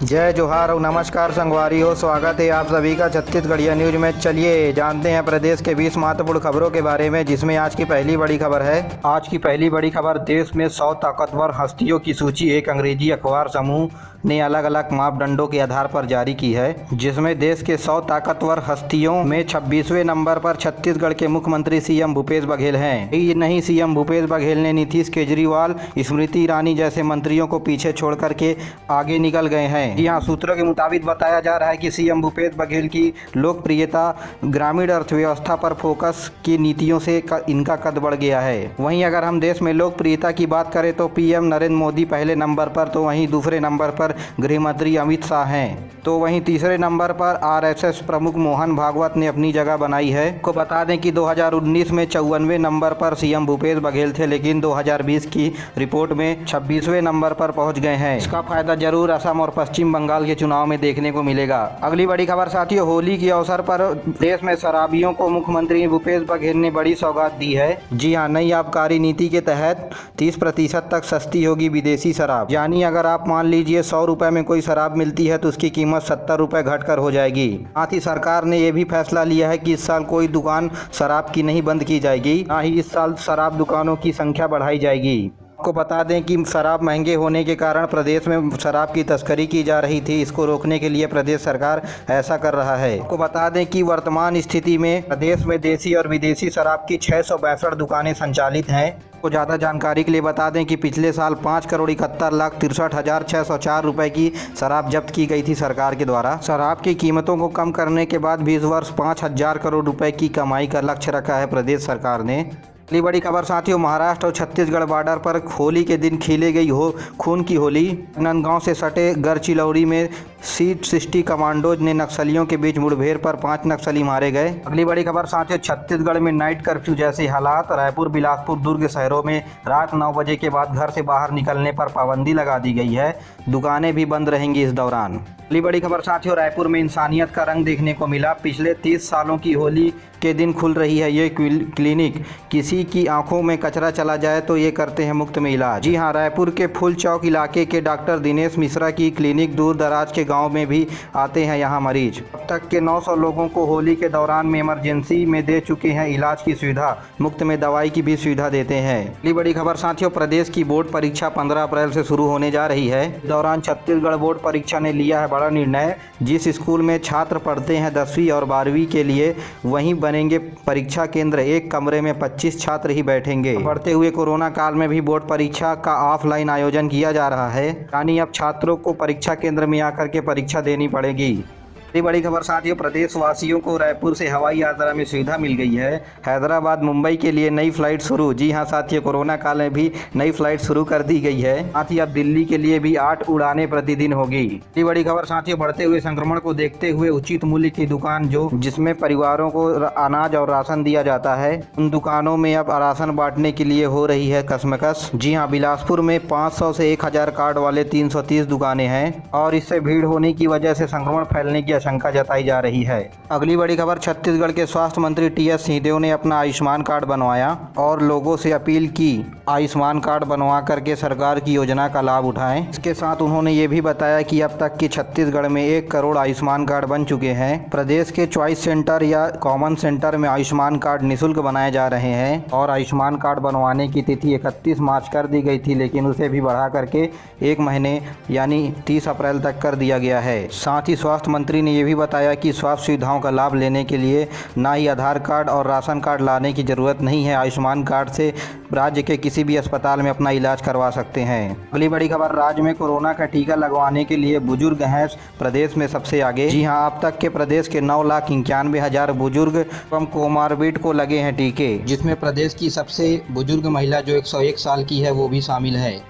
जय जोहार और नमस्कार संगवारी हो। स्वागत है आप सभी का छत्तीसगढ़िया न्यूज में। चलिए जानते हैं प्रदेश के 20 महत्वपूर्ण खबरों के बारे में, जिसमें आज की पहली बड़ी खबर है। आज की पहली बड़ी खबर, देश में 100 ताकतवर हस्तियों की सूची एक अंग्रेजी अखबार समूह ने अलग अलग मापदंडों के आधार पर जारी की है, जिसमें देश के 100 ताकतवर हस्तियों में 26वें नंबर पर छत्तीसगढ़ के मुख्यमंत्री सीएम भूपेश बघेल हैं। ये नहीं, सीएम भूपेश बघेल ने नीतीश केजरीवाल, स्मृति ईरानी जैसे मंत्रियों को पीछे छोड़ करके आगे निकल गए हैं। जी हाँ, सूत्रों के मुताबिक बताया जा रहा है कि सीएम भूपेश बघेल की लोकप्रियता ग्रामीण अर्थव्यवस्था पर फोकस की नीतियों से इनका कद बढ़ गया है। वहीं अगर हम देश में लोकप्रियता की बात करें तो पीएम नरेंद्र मोदी पहले नंबर पर, तो वहीं दूसरे नंबर पर गृह मंत्री अमित शाह हैं। तो वहीं तीसरे नंबर पर आरएसएस प्रमुख मोहन भागवत ने अपनी जगह बनाई है। को बता दें कि 2019 में 54वें नंबर पर सीएम भूपेश बघेल थे, लेकिन 2020 की रिपोर्ट में 26वें नंबर पर पहुंच गए हैं। इसका फायदा जरूर असम और पश्चिम बंगाल के चुनाव में देखने को मिलेगा। अगली बड़ी खबर साथियों, होली के अवसर पर देश में शराबियों को मुख्यमंत्री भूपेश बघेल ने बड़ी सौगात दी है। जी हाँ, नई आबकारी नीति के तहत 30% तक सस्ती होगी विदेशी शराब। यानी अगर आप मान लीजिए 100 रुपए में कोई शराब मिलती है तो उसकी कीमत 70 रुपए घटकर हो जाएगी। साथ ही सरकार ने यह भी फैसला लिया है कि इस साल कोई दुकान शराब की नहीं बंद की जाएगी, ना ही इस साल शराब दुकानों की संख्या बढ़ाई जाएगी। आपको बता दें कि शराब महंगे होने के कारण प्रदेश में शराब की तस्करी की जा रही थी। इसको रोकने के लिए प्रदेश सरकार ऐसा कर रहा है। आपको बता दें कि वर्तमान स्थिति में प्रदेश में देसी और विदेशी शराब की 662 दुकानें संचालित हैं। को ज़्यादा जानकारी के लिए बता दें कि पिछले साल 5,71,63,604 रुपए की शराब जब्त की गई थी सरकार के द्वारा। शराब की कीमतों को कम करने के बाद भी इस वर्ष 5,000 करोड़ रुपए की कमाई का लक्ष्य रखा है प्रदेश सरकार ने। अगली बड़ी खबर साथियों, महाराष्ट्र और छत्तीसगढ़ बॉर्डर पर होली के दिन खिले गई खून की होली। नंदगांव से सटे गढ़चिलौड़ी में C60 कमांडोज ने नक्सलियों के बीच मुठभेड़ पर 5 नक्सली मारे गए। अगली बड़ी खबर साथियों, छत्तीसगढ़ में नाइट कर्फ्यू जैसे हालात। रायपुर, बिलासपुर, दुर्ग शहरों में रात 9 बजे के बाद घर से बाहर निकलने पर पाबंदी लगा दी गई है। दुकानें भी बंद रहेंगी इस दौरान। अगली बड़ी खबर साथियों, रायपुर में इंसानियत का रंग देखने को मिला। पिछले 30 सालों की होली के दिन खुल रही है ये क्लिनिक। किसी की आंखों में कचरा चला जाए तो ये करते हैं मुफ्त में इलाज। जी हाँ, रायपुर के फुल चौक इलाके के डॉक्टर दिनेश मिश्रा की क्लिनिक दूर दराज के गांव में भी आते हैं यहाँ मरीज। अब तक के 900 लोगों को होली के दौरान में इमरजेंसी में दे चुके हैं इलाज की सुविधा। मुफ्त में दवाई की भी सुविधा देते हैं। अगली बड़ी खबर साथियों, प्रदेश की बोर्ड परीक्षा 15 अप्रैल से शुरू होने जा रही है। इस दौरान छत्तीसगढ़ बोर्ड परीक्षा ने लिया है बड़ा निर्णय। जिस स्कूल में छात्र पढ़ते हैं 10वीं और 12वीं के लिए, वहीं बनेंगे परीक्षा केंद्र। एक कमरे में 25 छात्र ही बैठेंगे। बढ़ते हुए कोरोना काल में भी बोर्ड परीक्षा का ऑफलाइन आयोजन किया जा रहा है, यानी अब छात्रों को परीक्षा केंद्र में आकर के परीक्षा देनी पड़ेगी। अगली बड़ी खबर साथियों, प्रदेशवासियों को रायपुर से हवाई यात्रा में सुविधा मिल गई है। हैदराबाद मुंबई के लिए नई फ्लाइट शुरू। जी हां साथियों, कोरोना काल में भी नई फ्लाइट शुरू कर दी गई है। साथ ही अब दिल्ली के लिए भी 8 उड़ानें प्रतिदिन होगी। अगली बड़ी खबर साथियों, बढ़ते हुए संक्रमण को देखते हुए उचित मूल्य की दुकान जिसमें परिवारों को अनाज और राशन दिया जाता है, उन दुकानों में अब राशन बांटने के लिए हो रही है कसमकस। जी हाँ, बिलासपुर में 500 से 1000 कार्ड वाले 330 दुकानें हैं और इससे भीड़ होने की वजह से संक्रमण फैलने की आशंका जताई जा रही है। अगली बड़ी खबर, छत्तीसगढ़ के स्वास्थ्य मंत्री टीएस सिंहदेव ने अपना आयुष्मान कार्ड बनवाया और लोगों से अपील की आयुष्मान कार्ड बनवा करके सरकार की योजना का लाभ उठाएं। इसके साथ उन्होंने ये भी बताया कि अब तक की छत्तीसगढ़ में 1 करोड़ आयुष्मान कार्ड बन चुके हैं। प्रदेश के चॉइस सेंटर या कॉमन सेंटर में आयुष्मान कार्ड निःशुल्क बनाए जा रहे हैं और आयुष्मान कार्ड बनवाने की तिथि 31 मार्च कर दी गई थी, लेकिन उसे भी बढ़ा करके 1 महीने यानी 30 अप्रैल तक कर दिया गया है। साथ ही स्वास्थ्य मंत्री ने ये भी बताया कि स्वास्थ्य सुविधाओं का लाभ लेने के लिए ना ही आधार कार्ड और राशन कार्ड लाने की जरूरत नहीं है। आयुष्मान कार्ड से राज्य के किसी भी अस्पताल में अपना इलाज करवा सकते हैं। अगली बड़ी खबर, राज्य में कोरोना का टीका लगवाने के लिए बुजुर्ग हैं प्रदेश में सबसे आगे। जी हां, अब तक के प्रदेश के 9,91,000 बुजुर्ग एवं कोमार्बिड को लगे हैं टीके, जिसमें प्रदेश की सबसे बुजुर्ग महिला जो 101 साल की है वो भी शामिल है।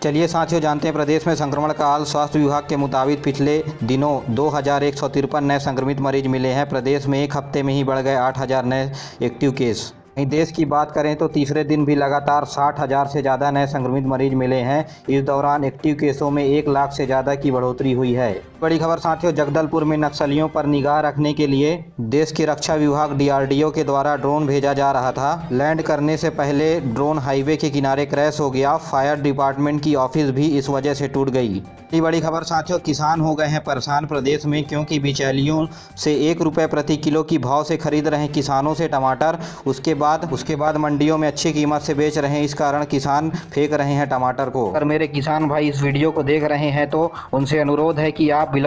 चलिए साथियों, जानते हैं प्रदेश में संक्रमण का हाल। स्वास्थ्य विभाग के मुताबिक पिछले दिनों 2153 नए संक्रमित मरीज मिले हैं। प्रदेश में एक हफ्ते में ही बढ़ गए 8000 नए एक्टिव केस। वहीं देश की बात करें तो तीसरे दिन भी लगातार 60,000 से ज़्यादा नए संक्रमित मरीज मिले हैं। इस दौरान एक्टिव केसों में 1 लाख से ज़्यादा की बढ़ोतरी हुई है। बड़ी खबर साथियों, जगदलपुर में नक्सलियों पर निगाह रखने के लिए देश की रक्षा विभाग DRDO के द्वारा ड्रोन भेजा जा रहा था। लैंड करने से पहले ड्रोन हाईवे के किनारे क्रैश हो गया। फायर डिपार्टमेंट की ऑफिस भी इस वजह से टूट गई। बड़ी खबर साथियों, किसान हो गए हैं परेशान प्रदेश में, क्योंकि बिचौलियों से 1 रुपये प्रति किलो की भाव से खरीद रहे हैं किसानों से टमाटर। उसके बाद मंडियों में अच्छी कीमत से बेच रहे हैं। इस कारण किसान फेंक रहे हैं टमाटर को। अगर मेरे किसान भाई इस वीडियो को देख रहे हैं तो उनसे अनुरोध है कि आप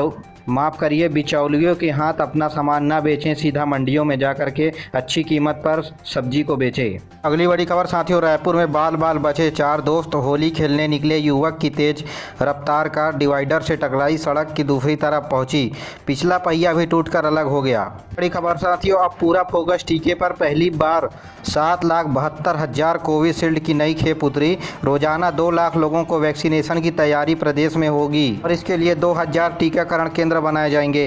माफ़ करिए, बिचौलियों के हाथ अपना सामान ना बेचें, सीधा मंडियों में जाकर के अच्छी कीमत पर सब्जी को बेचें। अगली बड़ी खबर साथियों, रायपुर में बाल बचे 4 दोस्त। होली खेलने निकले युवक की तेज रफ्तार कार डिवाइडर से टकराई, सड़क की दूसरी तरफ पहुंची। पिछला पहिया भी टूटकर अलग हो गया। बड़ी खबर साथियों, अब पूरा फोकस टीके पर। पहली बार 7,72,000 कोविशील्ड की नई खेप उतरी। रोजाना 2 लाख लोगों को वैक्सीनेशन की तैयारी प्रदेश में होगी और इसके लिए 2,000 टीकाकरण केंद्र बनाए जाएंगे।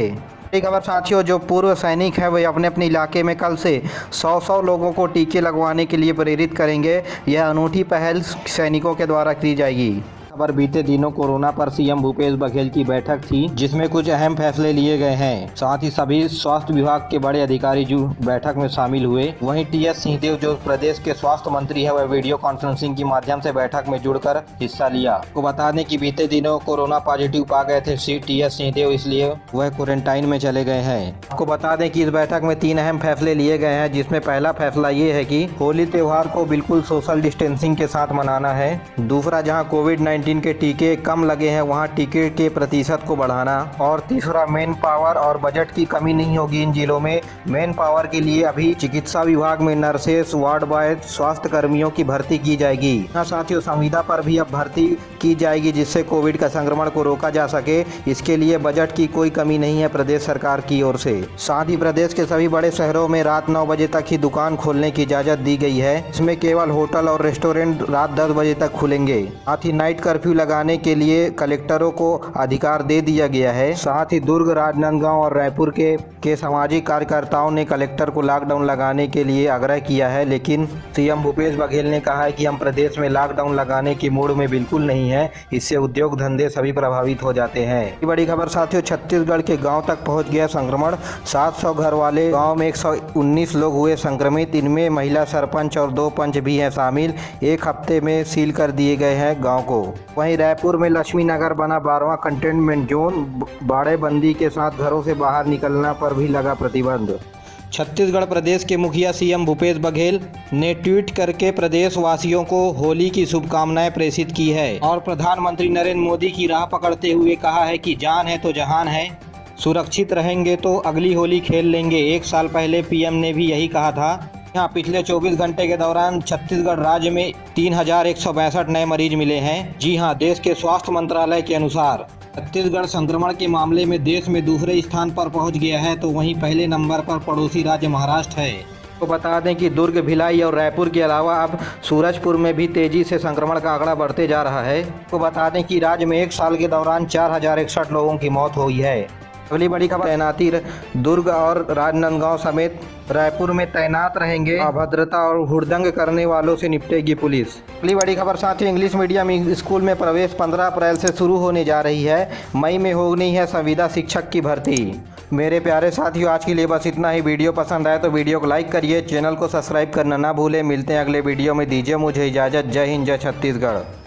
एक खबर साथियों, जो पूर्व सैनिक है वे अपने इलाके में कल से 100 लोगों को टीके लगवाने के लिए प्रेरित करेंगे। यह अनूठी पहल सैनिकों के द्वारा की जाएगी। खबर, बीते दिनों कोरोना पर सीएम भूपेश बघेल की बैठक थी, जिसमें कुछ अहम फैसले लिए गए हैं। साथ ही सभी स्वास्थ्य विभाग के बड़े अधिकारी जो बैठक में शामिल हुए। वहीं TS सिंहदेव जो प्रदेश के स्वास्थ्य मंत्री है, वह वीडियो कॉन्फ्रेंसिंग के माध्यम से बैठक में जुड़कर हिस्सा लिया। आपको बता दें कि बीते दिनों कोरोना पॉजिटिव पा गए थे TS सिंहदेव, इसलिए वह क्वारंटाइन में चले गए हैं। आपको बता दें कि इस बैठक में 3 अहम फैसले लिए गए हैं, जिसमें पहला फैसला ये है कि होली त्योहार को बिल्कुल सोशल डिस्टेंसिंग के साथ मनाना है। दूसरा, जहाँ कोविड-19 के टीके कम लगे हैं वहां टीके के प्रतिशत को बढ़ाना। और तीसरा, मेन पावर और बजट की कमी नहीं होगी इन जिलों में। मेन पावर के लिए अभी चिकित्सा विभाग में नर्सेस, वार्ड बॉय, स्वास्थ्य कर्मियों की भर्ती की जाएगी। साथियों, संविदा पर भी अब भर्ती की जाएगी, जिससे कोविड का संक्रमण को रोका जा सके। इसके लिए बजट की कोई कमी नहीं है प्रदेश सरकार की ओर से। साथ ही प्रदेश के सभी बड़े शहरों में रात 9 बजे तक ही दुकान खोलने की इजाजत दी गई है। इसमें केवल होटल और रेस्टोरेंट रात 10 बजे तक खुलेंगे। साथ ही नाइट कर्फ्यू लगाने के लिए कलेक्टरों को अधिकार दे दिया गया है। साथ ही दुर्ग, राजनांदगांव और रायपुर के सामाजिक कार्यकर्ताओं ने कलेक्टर को लॉकडाउन लगाने के लिए आग्रह किया है, लेकिन सीएम भूपेश बघेल ने कहा है कि हम प्रदेश में लॉकडाउन लगाने की मूड में बिल्कुल नहीं है। इससे उद्योग धंधे सभी प्रभावित हो जाते हैं। बड़ी खबर साथियों, छत्तीसगढ़ के गाँव तक पहुँच गया संक्रमण। 700 घर वाले गाँव में 119 लोग हुए संक्रमित। इनमें महिला सरपंच और 2 पंच भी हैं शामिल। 1 हफ्ते में सील कर दिए गए हैं गाँव को। वहीं रायपुर में लक्ष्मी नगर बना 12वां कंटेनमेंट जोन। बाड़ेबंदी के साथ घरों से बाहर निकलना पर भी लगा प्रतिबंध। छत्तीसगढ़ प्रदेश के मुखिया सीएम भूपेश बघेल ने ट्वीट करके प्रदेश वासियों को होली की शुभकामनाएं प्रेषित की है और प्रधानमंत्री नरेंद्र मोदी की राह पकड़ते हुए कहा है कि जान है तो जहान है, सुरक्षित रहेंगे तो अगली होली खेल लेंगे। 1 साल पहले पीएम ने भी यही कहा था। यहाँ पिछले 24 घंटे के दौरान छत्तीसगढ़ राज्य में 3,162 नए मरीज मिले हैं। जी हाँ, देश के स्वास्थ्य मंत्रालय के अनुसार छत्तीसगढ़ संक्रमण के मामले में देश में दूसरे स्थान पर पहुंच गया है, तो वहीं पहले नंबर पर पड़ोसी राज्य महाराष्ट्र है। तो बता दें कि दुर्ग, भिलाई और रायपुर के अलावा अब सूरजपुर में भी तेजी से संक्रमण का आंकड़ा बढ़ते जा रहा है। तो बता दें कि राज्य में 1 साल के दौरान 4,061 लोगों की मौत हुई है। अगली बड़ी खबर, तैनाती दुर्ग और राजनांदगांव समेत रायपुर में तैनात रहेंगे। अभद्रता और हुड़दंग करने वालों से निपटेगी पुलिस। अगली बड़ी खबर साथियों, इंग्लिश मीडियम स्कूल में प्रवेश 15 अप्रैल से शुरू होने जा रही है। मई में होनी है संविदा शिक्षक की भर्ती। मेरे प्यारे साथियों, आज के लिए बस इतना ही। वीडियो पसंद आए तो वीडियो को लाइक करिए, चैनल को सब्सक्राइब करना ना भूलें। मिलते हैं अगले वीडियो में, दीजिए मुझे इजाज़त। जय हिंद, जय छत्तीसगढ़।